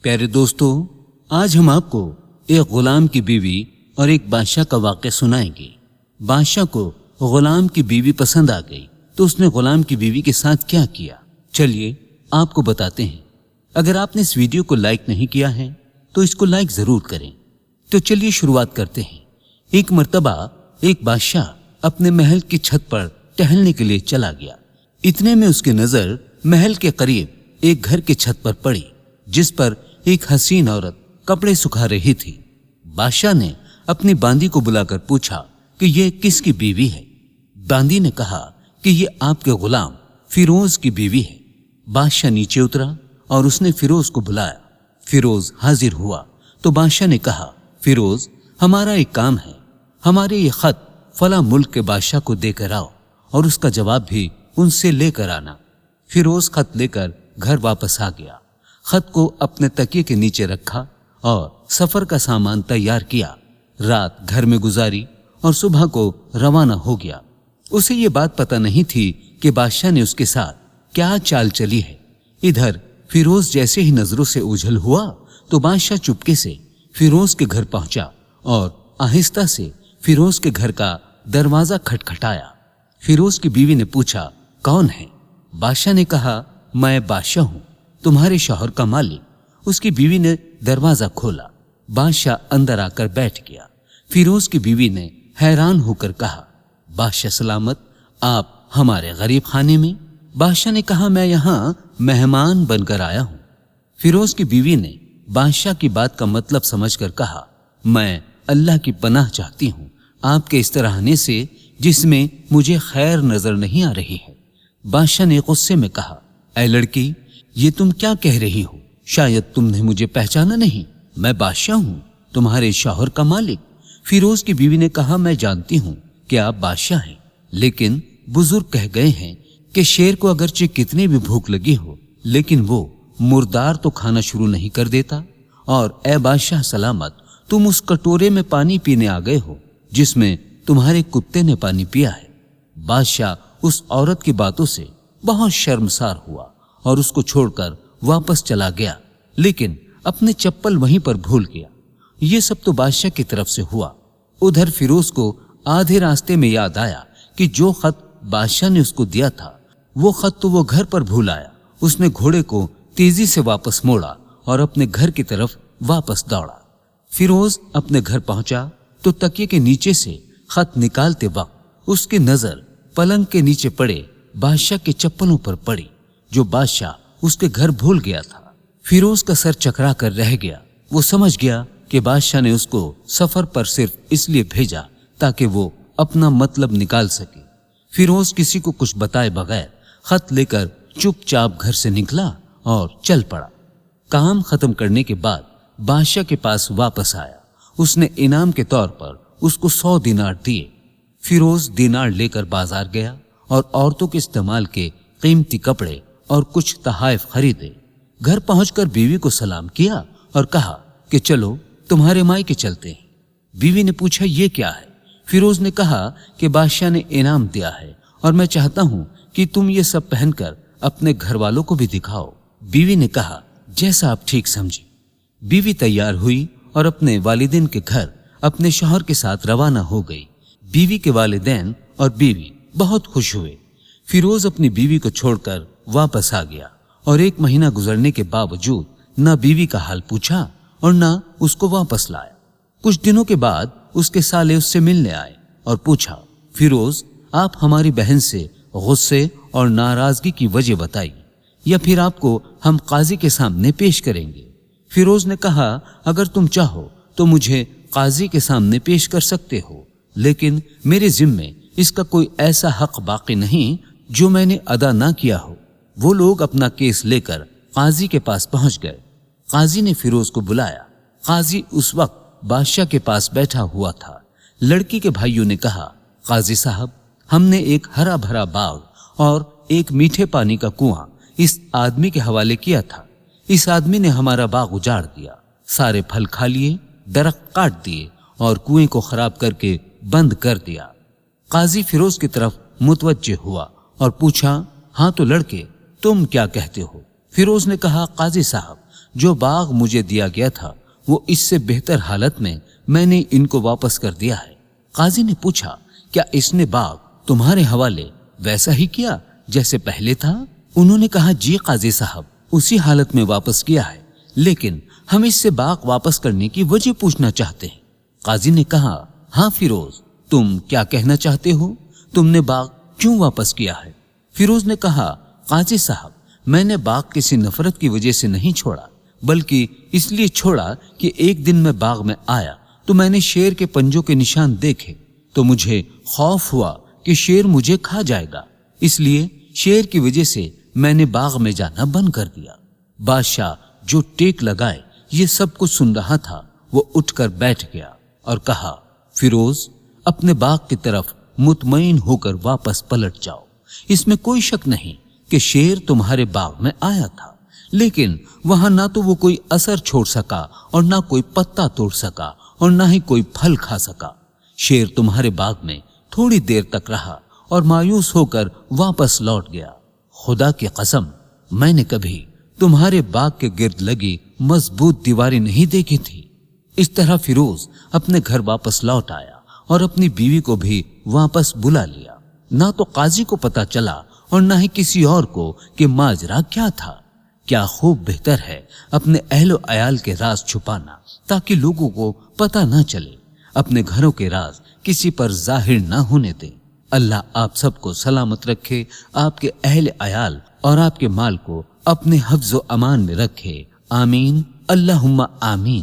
پیارے دوستو، آج ہم آپ کو ایک غلام کی بیوی اور ایک بادشاہ کا واقعہ سنائیں گے۔ بادشاہ کو غلام کی بیوی پسند آ گئی تو اس نے غلام کی بیوی کے ساتھ کیا کیا، چلیے آپ کو بتاتے ہیں۔ اگر آپ نے اس ویڈیو کو لائک نہیں کیا ہے تو اس کو لائک ضرور کریں۔ تو چلیے شروعات کرتے ہیں۔ ایک مرتبہ ایک بادشاہ اپنے محل کی چھت پر ٹہلنے کے لیے چلا گیا۔ اتنے میں اس کی نظر محل کے قریب ایک گھر کی چھت پر پڑی جس پر ایک حسین عورت کپڑے سکھا رہی تھی۔ بادشاہ نے اپنی باندی کو بلا کر پوچھا کہ یہ کس کی بیوی ہے؟ باندی نے کہا کہ یہ آپ کے غلام فیروز کی بیوی ہے۔ بادشاہ نیچے اترا اور اس نے فیروز کو بلایا۔ فیروز حاضر ہوا تو بادشاہ نے کہا، فیروز، ہمارا ایک کام ہے، ہمارے یہ خط فلاں ملک کے بادشاہ کو دے کر آؤ اور اس کا جواب بھی ان سے لے کر آنا۔ فیروز خط لے کر گھر واپس آ گیا۔ خط کو اپنے تکیے کے نیچے رکھا اور سفر کا سامان تیار کیا۔ رات گھر میں گزاری اور صبح کو روانہ ہو گیا۔ اسے یہ بات پتہ نہیں تھی کہ بادشاہ نے اس کے ساتھ کیا چال چلی ہے۔ ادھر فیروز جیسے ہی نظروں سے اوجھل ہوا تو بادشاہ چپکے سے فیروز کے گھر پہنچا اور آہستہ سے فیروز کے گھر کا دروازہ کھٹکھٹایا۔ فیروز کی بیوی نے پوچھا، کون ہے؟ بادشاہ نے کہا، میں بادشاہ ہوں، تمہارے شوہر کا مالک۔ اس کی بیوی نے دروازہ کھولا۔ بادشاہ اندر آ کر بیٹھ گیا۔ فیروز کی بیوی نے حیران ہو کر کہا، بادشاہ سلامت، آپ ہمارے غریب خانے میں؟ بادشاہ نے کہا، میں یہاں مہمان بن کر آیا ہوں۔ فیروز کی بیوی نے بادشاہ کی بات کا مطلب سمجھ کر کہا، میں اللہ کی پناہ چاہتی ہوں آپ کے اس طرح آنے سے جس میں مجھے خیر نظر نہیں آ رہی ہے۔ بادشاہ نے غصے میں کہا، اے لڑکی، یہ تم کیا کہہ رہی ہو؟ شاید تم نے مجھے پہچانا نہیں، میں بادشاہ ہوں، تمہارے شوہر کا مالک۔ فیروز کی بیوی نے کہا، میں جانتی ہوں کہ آپ بادشاہ ہیں، لیکن بزرگ کہہ گئے ہیں کہ شیر کو اگرچہ کتنی بھی بھوک لگی ہو لیکن وہ مردار تو کھانا شروع نہیں کر دیتا، اور اے بادشاہ سلامت، تم اس کٹورے میں پانی پینے آ گئے ہو جس میں تمہارے کتے نے پانی پیا ہے۔ بادشاہ اس عورت کی باتوں سے بہت شرمسار ہوا اور اس کو چھوڑ کر واپس چلا گیا، لیکن اپنے چپل وہیں پر بھول گیا۔ یہ سب تو بادشاہ کی طرف سے ہوا۔ ادھر فیروز کو آدھے راستے میں یاد آیا کہ جو خط بادشاہ نے اس کو دیا تھا وہ خط تو وہ گھر پر بھول آیا۔ اس نے گھوڑے کو تیزی سے واپس موڑا اور اپنے گھر کی طرف واپس دوڑا۔ فیروز اپنے گھر پہنچا تو تکیے کے نیچے سے خط نکالتے وقت اس کی نظر پلنگ کے نیچے پڑے بادشاہ کے چپلوں پر پڑی جو بادشاہ اس کے گھر بھول گیا تھا۔ فیروز کا سر چکرا کر رہ گیا۔ وہ سمجھ گیا کہ بادشاہ نے اس کو سفر پر صرف اس لیے بھیجا تاکہ وہ اپنا مطلب نکال سکے۔ فیروز کسی کو کچھ بتائے بغیر خط لے کر چپ چاپ گھر سے نکلا اور چل پڑا۔ کام ختم کرنے کے بعد بادشاہ کے پاس واپس آیا۔ اس نے انعام کے طور پر اس کو 100 دینار دیے۔ فیروز دینار لے کر بازار گیا اور عورتوں کے استعمال کے قیمتی کپڑے اور کچھ تحائف خریدے۔ گھر پہنچ کر بیوی کو سلام کیا اور کہا کہ چلو تمہارے مائکے چلتے ہیں۔ بیوی نے پوچھا، یہ کیا ہے؟ فیروز نے کہا کہ بادشاہ نے انعام دیا ہے اور میں چاہتا ہوں کہ تم یہ سب پہن کر اپنے گھر والوں کو بھی دکھاؤ۔ بیوی نے کہا، جیسا آپ ٹھیک سمجھے۔ بیوی تیار ہوئی اور اپنے والدین کے گھر اپنے شوہر کے ساتھ روانہ ہو گئی۔ بیوی کے والدین اور بیوی بہت خوش ہوئے۔ فیروز اپنی بیوی کو چھوڑ کر واپس آ گیا اور 1 مہینہ گزرنے کے باوجود نہ بیوی کا حال پوچھا اور نہ اس کو واپس لایا۔ کچھ دنوں کے بعد اس کے سالے اس سے ملنے آئے اور پوچھا، فیروز، آپ ہماری بہن سے غصے اور ناراضگی کی وجہ بتائیے یا پھر آپ کو ہم قاضی کے سامنے پیش کریں گے۔ فیروز نے کہا، اگر تم چاہو تو مجھے قاضی کے سامنے پیش کر سکتے ہو، لیکن میرے ذمے اس کا کوئی ایسا حق باقی نہیں جو میں نے ادا نہ کیا ہو۔ وہ لوگ اپنا کیس لے کر قاضی کے پاس پہنچ گئے۔ قاضی نے فیروز کو بلایا۔ قاضی اس وقت بادشاہ کے پاس بیٹھا ہوا تھا۔ لڑکی کے بھائیوں نے کہا، قاضی صاحب، ہم نے ایک ہرا بھرا باغ اور ایک میٹھے پانی کا کنواں اس آدمی کے حوالے کیا تھا۔ اس آدمی نے ہمارا باغ اجاڑ دیا، سارے پھل کھا لیے، درخت کاٹ دیے اور کنویں کو خراب کر کے بند کر دیا۔ قاضی فیروز کی طرف متوجہ ہوا اور پوچھا، ہاں تو لڑکے، تم کیا کہتے ہو؟ فیروز نے کہا، قاضی صاحب، جو باغ مجھے دیا گیا تھا وہ اس سے بہتر حالت میں میں نے ان کو واپس کر دیا ہے۔ قاضی نے پوچھا کیا اس نے باغ تمہارے حوالے ویسا ہی کیا جیسے پہلے تھا؟ انہوں نے کہا جی قاضی صاحب، اسی حالت میں واپس کیا ہے، لیکن ہم اس سے باغ واپس کرنے کی وجہ پوچھنا چاہتے ہیں۔ قاضی نے کہا ہاں فیروز، تم کیا کہنا چاہتے ہو؟ تم نے باغ کیوں واپس کیا ہے؟ فیروز نے کہا قاضی صاحب، میں نے باغ کسی نفرت کی وجہ سے نہیں چھوڑا، بلکہ اس لیے چھوڑا کہ ایک دن میں باغ میں آیا تو میں نے شیر کے پنجوں کے نشان دیکھے تو مجھے خوف ہوا کہ شیر مجھے کھا جائے گا، اس لیے شیر کی وجہ سے میں نے باغ میں جانا بند کر دیا۔ بادشاہ جو ٹیک لگائے یہ سب کچھ سن رہا تھا، وہ اٹھ کر بیٹھ گیا اور کہا فیروز، اپنے باغ کی طرف مطمئن ہو کر واپس پلٹ جاؤ۔ اس میں کوئی شک نہیں کہ شیر تمہارے باغ میں آیا تھا، لیکن وہاں نہ تو وہ کوئی اثر چھوڑ سکا اور نہ کوئی پتا توڑ سکا اور نہ ہی کوئی پھل کھا سکا۔ شیر تمہارے باغ میں تھوڑی دیر تک رہا اور مایوس ہو کر واپس لوٹ گیا۔ خدا کی قسم، میں نے کبھی تمہارے باغ کے گرد لگی مضبوط دیواریں نہیں دیکھی تھی۔ اس طرح فیروز اپنے گھر واپس لوٹ آیا اور اپنی بیوی کو بھی واپس بلا لیا۔ نہ تو قاضی کو پتا چلا اور نہ ہی کسی اور کو کہ ماجرا کیا تھا۔ کیا خوب بہتر ہے اپنے اہل و عیال کے راز چھپانا تاکہ لوگوں کو پتا نہ چلے۔ اپنے گھروں کے راز کسی پر ظاہر نہ ہونے دیں۔ اللہ آپ سب کو سلامت رکھے، آپ کے اہل عیال اور آپ کے مال کو اپنے حفظ و امان میں رکھے، آمین اللہم آمین۔